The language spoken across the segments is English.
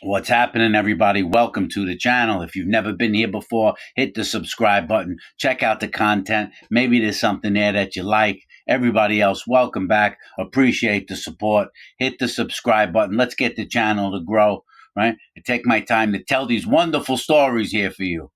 What's happening, everybody? Welcome to the channel. If you've never been here before, hit the subscribe button. Check out the content. Maybe there's something there that you like. Everybody else, welcome back. Appreciate the support. Hit the subscribe button. Let's get the channel to grow, right? I take my time to tell these wonderful stories here for you.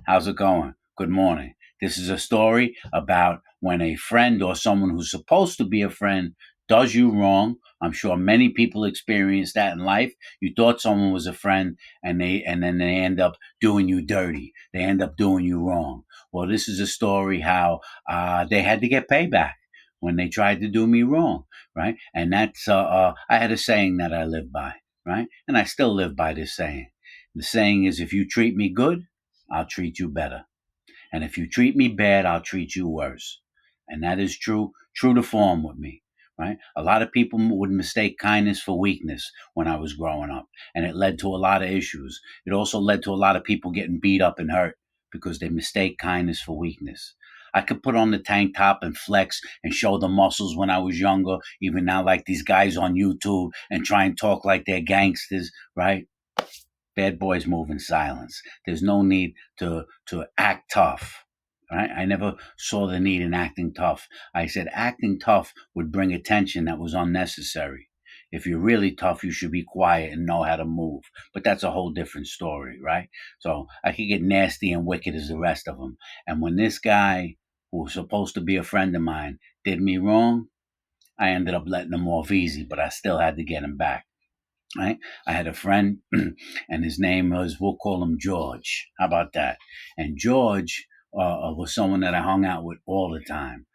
How's it going? Good morning. This is a story about when a friend or someone who's supposed to be a friend does you wrong. I'm sure many people experience that in life. You thought someone was a friend and then they end up doing you dirty. They end up doing you wrong. Well, this is a story how they had to get payback when they tried to do me wrong, right? And that's I had a saying that I live by, right? And I still live by this saying. The saying is, if you treat me good, I'll treat you better. And if you treat me bad, I'll treat you worse. And that is true to form with me, right? A lot of people would mistake kindness for weakness when I was growing up. And it led to a lot of issues. It also led to a lot of people getting beat up and hurt because they mistake kindness for weakness. I could put on the tank top and flex and show the muscles when I was younger, even now, like these guys on YouTube, and try and talk like they're gangsters, right? Bad boys move in silence. There's no need to act tough. Right? I never saw the need in acting tough. I said acting tough would bring attention that was unnecessary. If you're really tough, you should be quiet and know how to move. But that's a whole different story, right? So I could get nasty and wicked as the rest of them. And when this guy, who was supposed to be a friend of mine, did me wrong, I ended up letting him off easy, but I still had to get him back. Right? I had a friend, and his name was, we'll call him George. How about that? And George was someone that I hung out with all the time.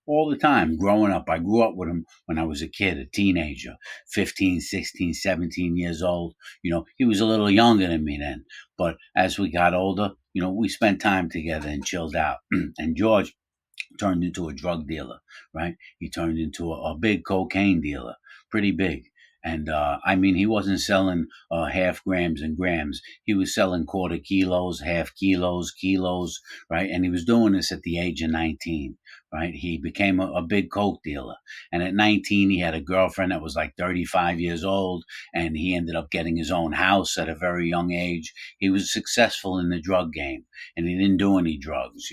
All the time growing up. I grew up with him when I was a kid, a teenager, 15, 16, 17 years old. He was a little younger than me then. But as we got older, we spent time together and chilled out. And George turned into a drug dealer, right? He turned into a big cocaine dealer, pretty big. And I mean, he wasn't selling half grams and grams. He was selling quarter kilos, half kilos, kilos, right? And he was doing this at the age of 19, right? He became a big coke dealer. And at 19, he had a girlfriend that was like 35 years old, and he ended up getting his own house at a very young age. He was successful in the drug game, and he didn't do any drugs,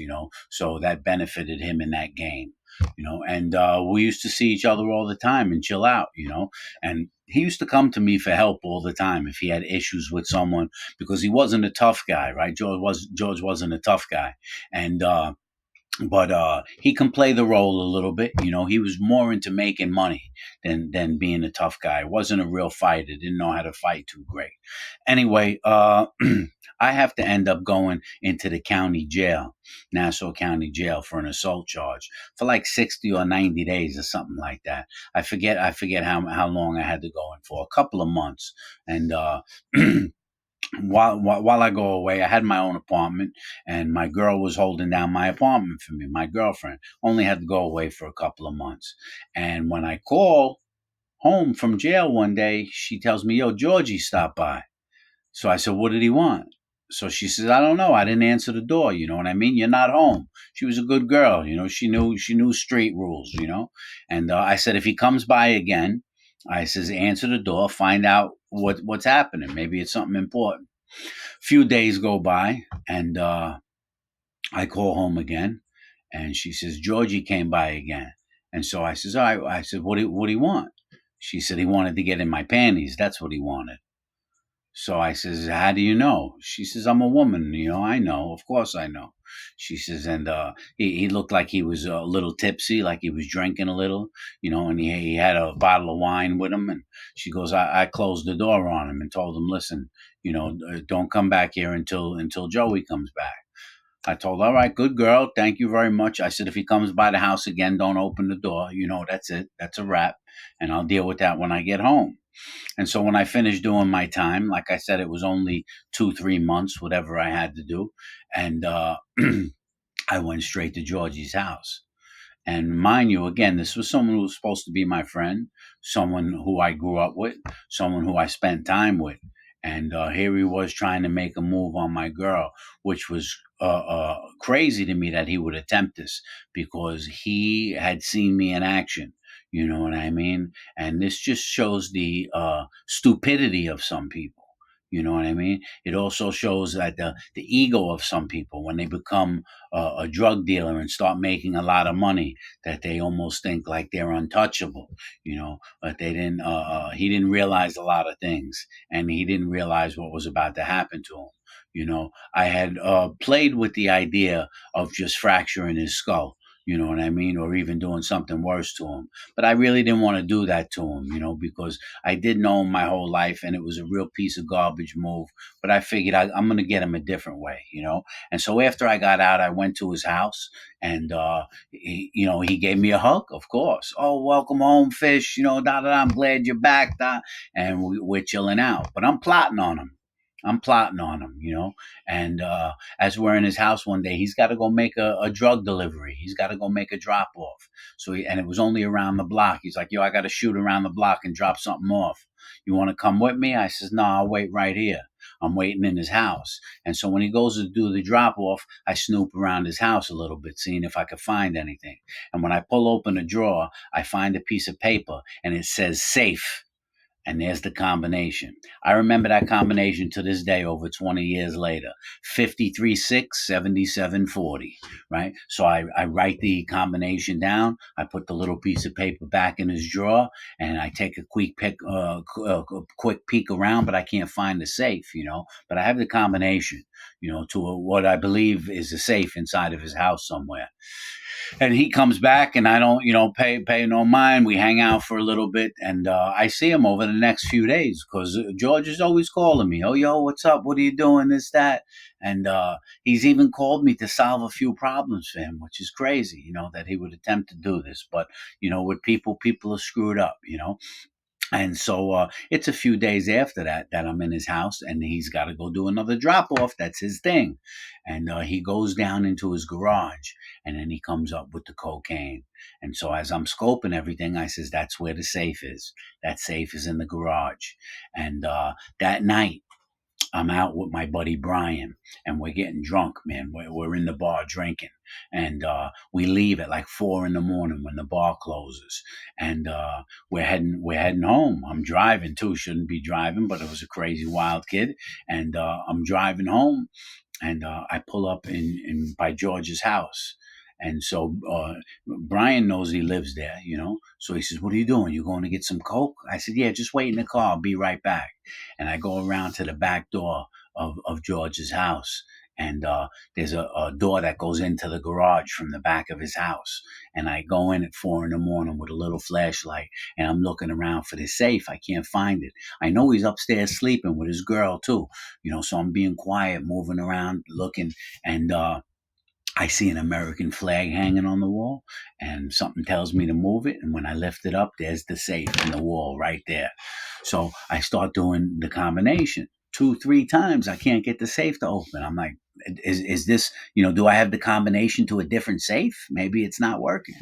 so that benefited him in that game. And we used to see each other all the time and chill out, and he used to come to me for help all the time if he had issues with someone, because he wasn't a tough guy, right? George wasn't a tough guy. And but he can play the role a little bit. He was more into making money than being a tough guy. Wasn't a real fighter. Didn't know how to fight too great. Anyway, I have to end up going into the county jail, Nassau County Jail, for an assault charge for like 60 or 90 days or something like that. I forget how long I had to go in for. A couple of months. And while I go away, I had my own apartment, and my girl was holding down my apartment for me. My girlfriend only had to go away for a couple of months, and when I call home from jail one day, she tells me, "Yo, Georgie stopped by." So I said, "What did he want?" So she says, "I don't know. I didn't answer the door. You know what I mean? You're not home." She was a good girl. She knew street rules. And I said, "If he comes by again," I says, "answer the door. Find out what's happening. Maybe it's something important." Few days go by, and I call home again, and she says Georgie came by again. And so I says, all right. I said, what do you want? She said he wanted to get in my panties. That's what he wanted. So I says, how do you know? She says, I'm a woman. I know. Of course I know. She says, and he looked like he was a little tipsy, like he was drinking a little, and he had a bottle of wine with him. And she goes, I closed the door on him and told him, listen, don't come back here until Joey comes back. I told her, all right, good girl. Thank you very much. I said, if he comes by the house again, don't open the door. That's it. That's a wrap. And I'll deal with that when I get home. And so when I finished doing my time, like I said, it was only 2, 3 months, whatever I had to do. And I went straight to Georgie's house. And mind you, again, this was someone who was supposed to be my friend, someone who I grew up with, someone who I spent time with. And here he was trying to make a move on my girl, which was crazy to me that he would attempt this, because he had seen me in action. You know what I mean? And this just shows the stupidity of some people. You know what I mean? It also shows that the ego of some people when they become a drug dealer and start making a lot of money, that they almost think like they're untouchable. You know, but they didn't. He didn't realize a lot of things, and he didn't realize what was about to happen to him. You know, I had played with the idea of just fracturing his skull. You know what I mean? Or even doing something worse to him. But I really didn't want to do that to him, because I did know him my whole life and it was a real piece of garbage move. But I figured I'm going to get him a different way. And so after I got out, I went to his house and, he gave me a hug, of course. Oh, welcome home, fish. Da da da. I'm glad you're back. Da. And we're chilling out. But I'm plotting on him. And as we're in his house one day, he's got to go make a drug delivery. He's got to go make a drop off. And it was only around the block. He's like, yo, I got to shoot around the block and drop something off. You want to come with me? I says, no, I'll wait right here. I'm waiting in his house. And so when he goes to do the drop off, I snoop around his house a little bit, seeing if I could find anything. And when I pull open a drawer, I find a piece of paper and it says safe. And there's the combination. I remember that combination to this day, over 20 years later. 53-6-77-40, right? So I write the combination down. I put the little piece of paper back in his drawer, and I take a quick peek around, but I can't find the safe. But I have the combination, to what I believe is a safe inside of his house somewhere. And he comes back and I don't, pay no mind. We hang out for a little bit and I see him over the next few days because George is always calling me. Oh, yo, what's up? What are you doing? This, that. And he's even called me to solve a few problems for him, which is crazy, that he would attempt to do this. But, with people are screwed up. And so it's a few days after that I'm in his house and he's got to go do another drop off. That's his thing. And he goes down into his garage and then he comes up with the cocaine. And so as I'm scoping everything, I says, that's where the safe is. That safe is in the garage. And that night, I'm out with my buddy Brian, and we're getting drunk, man. We're in the bar drinking, and we leave at like 4 in the morning when the bar closes, and we're heading home. I'm driving too. Shouldn't be driving, but I was a crazy wild kid, and I'm driving home, and I pull up in by George's house. And so Brian knows he lives there. So he says, "What are you doing? You going to get some coke?" I said, "Yeah, just wait in the car. I'll be right back." And I go around to the back door of George's house. And there's a door that goes into the garage from the back of his house. And I go in at 4 in the morning with a little flashlight and I'm looking around for the safe. I can't find it. I know he's upstairs sleeping with his girl too, so I'm being quiet, moving around, looking. And I see an American flag hanging on the wall, and something tells me to move it. And when I lift it up, there's the safe in the wall right there. So I start doing the combination 2, 3 times. I can't get the safe to open. I'm like, is this, do I have the combination to a different safe? Maybe it's not working.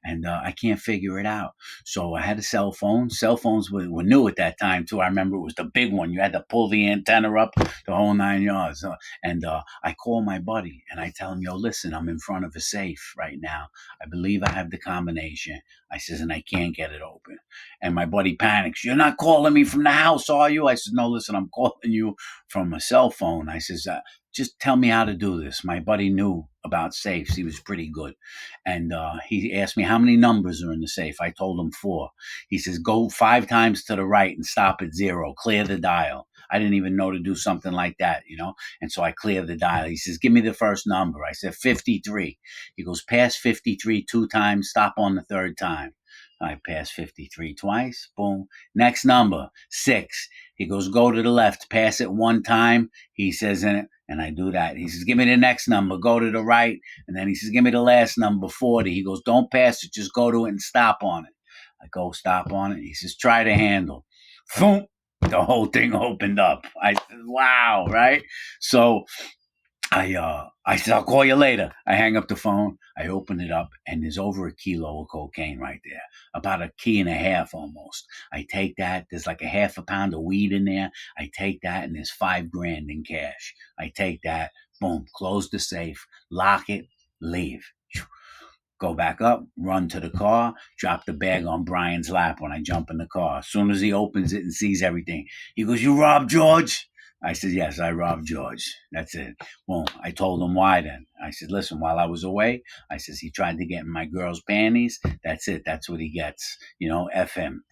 And I can't figure it out. So I had a cell phone. Cell phones were new at that time, too. I remember it was the big one. You had to pull the antenna up the whole 9 yards. And I call my buddy and I tell him, yo, listen, I'm in front of a safe right now. I believe I have the combination. I says, and I can't get it open. And my buddy panics. You're not calling me from the house, are you? I said, no, listen, I'm calling you from a cell phone. I says, just tell me how to do this. My buddy knew about safes. He was pretty good. And he asked me how many numbers are in the safe. I told him 4. He says, go 5 times to the right and stop at 0. Clear the dial. I didn't even know to do something like that. And so I cleared the dial. He says, give me the first number. I said, 53. He goes, pass 53 2 times, stop on the 3rd time. I passed 53 twice. Boom. Next number, 6. He goes, go to the left, pass it 1 time. He says, and I do that. He says, give me the next number, go to the right. And then he says, give me the last number, 40. He goes, don't pass it, just go to it and stop on it. I go stop on it. He says, try the handle. Boom. The whole thing opened up. I said, wow, right? So I said, I'll call you later. I hang up the phone. I open it up, and there's over a kilo of cocaine right there, about a key and a half almost. I take that. There's like a half a pound of weed in there. I take that, and there's $5,000 in cash. I take that. Boom. Close the safe. Lock it. Leave. Go back up, run to the car, drop the bag on Brian's lap when I jump in the car. As soon as he opens it and sees everything, he goes, "You robbed George?" I said, "Yes, I robbed George." That's it. Well, I told him why then. I said, "Listen, while I was away," I says, "he tried to get in my girl's panties. That's it. That's what he gets. F him."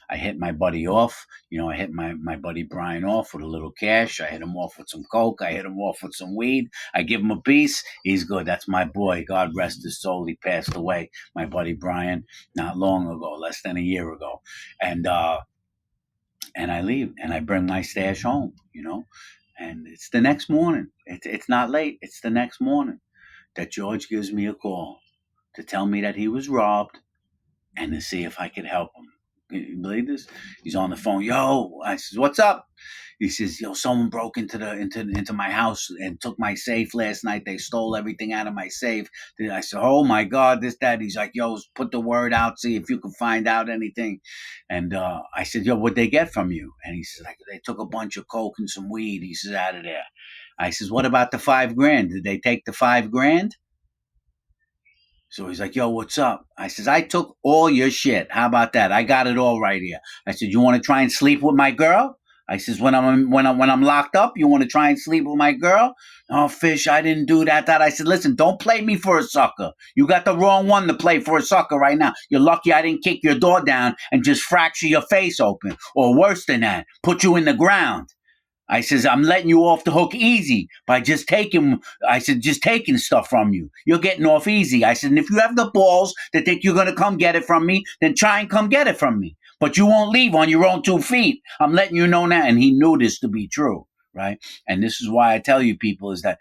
I hit my buddy off. I hit my buddy Brian off with a little cash. I hit him off with some coke. I hit him off with some weed. I give him a piece. He's good. That's my boy. God rest his soul. He passed away. My buddy Brian, not long ago, less than a year ago. And I leave and I bring my stash home, and it's the next morning. It's not late. It's the next morning that George gives me a call to tell me that he was robbed and to see if I could help him. You believe this? He's on the phone. Yo, I says, "What's up?" He says, "Yo, someone broke into my house and took my safe last night. They stole everything out of my safe." I said, "Oh my God, this, that." He's like, "Yo, put the word out, see if you can find out anything." And I said, "Yo, what'd they get from you?" And he says, like, "They took a bunch of coke and some weed." He says, "Out of there." I says, "What about the 5 grand? Did they take the 5 grand?" So he's like, "Yo, what's up?" I says, "I took all your shit. How about that? I got it all right here." I said, "You want to try and sleep with my girl?" I says, when I'm locked up, you want to try and sleep with my girl?" "Oh, Fish, I didn't do that." I said, "Listen, don't play me for a sucker. You got the wrong one to play for a sucker right now. You're lucky I didn't kick your door down and just fracture your face open, or worse than that, put you in the ground." I says, "I'm letting you off the hook easy by just taking stuff from you. You're getting off easy." I said, "And if you have the balls to think you're going to come get it from me, then try and come get it from me. But you won't leave on your own 2 feet. I'm letting you know now." And he knew this to be true, right? And this is why I tell you people is that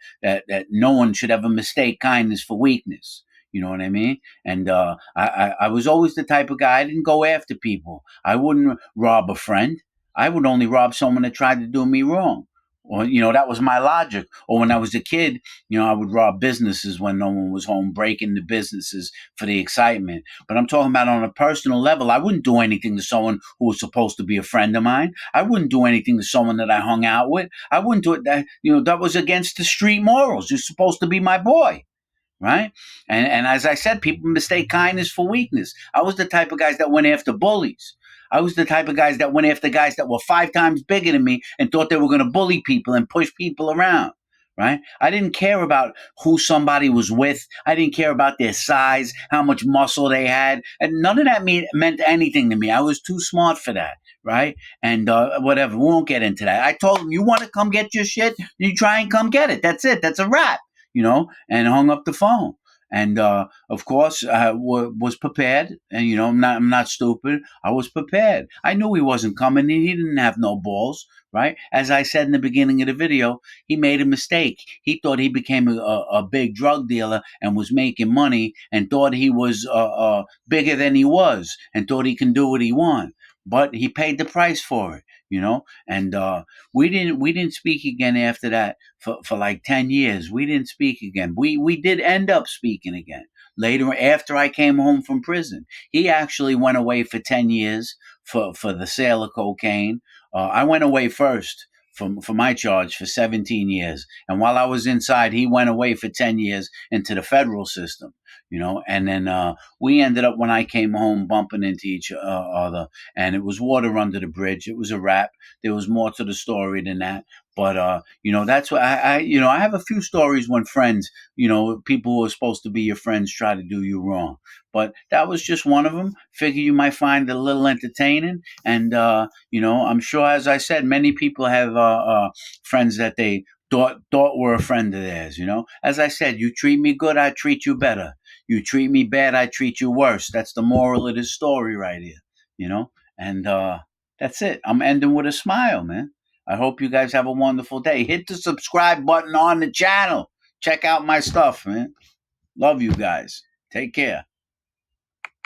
no one should ever mistake kindness for weakness. You know what I mean? And I was always the type of guy, I didn't go after people. I wouldn't rob a friend. I would only rob someone that tried to do me wrong. Or, that was my logic. Or when I was a kid, I would rob businesses when no one was home, break into businesses for the excitement. But I'm talking about on a personal level. I wouldn't do anything to someone who was supposed to be a friend of mine. I wouldn't do anything to someone that I hung out with. I wouldn't do it. That was against the street morals. You're supposed to be my boy. Right. And as I said, people mistake kindness for weakness. I was the type of guys that went after bullies. I was the type of guys that went after guys that were 5 times bigger than me and thought they were going to bully people and push people around. Right. I didn't care about who somebody was with. I didn't care about their size, how much muscle they had. And none of that meant anything to me. I was too smart for that. Right. And whatever. We won't get into that. I told him, "You want to come get your shit? You try and come get it. That's it. That's a wrap." And hung up the phone. And of course, I was prepared. And I'm not stupid. I was prepared. I knew he wasn't coming. And he didn't have no balls, right? As I said in the beginning of the video, he made a mistake. He thought he became a big drug dealer and was making money, and thought he was bigger than he was, and thought he can do what he wanted. But he paid the price for it. And we didn't speak again after that for like 10 years. We didn't speak again. We did end up speaking again later after I came home from prison. He actually went away for 10 years for the sale of cocaine. I went away first for my charge for 17 years. And while I was inside, he went away for 10 years into the federal system. And then we ended up, when I came home, bumping into each other, and it was water under the bridge. It was a wrap. There was more to the story than that. But that's what I have a few stories when friends, people who are supposed to be your friends try to do you wrong. But that was just one of them. Figure you might find it a little entertaining. And I'm sure, as I said, many people have friends that they thought were a friend of theirs. As I said, you treat me good, I treat you better. You treat me bad, I treat you worse. That's the moral of this story right here. And that's it. I'm ending with a smile, man. I hope you guys have a wonderful day. Hit the subscribe button on the channel. Check out my stuff, man. Love you guys. Take care.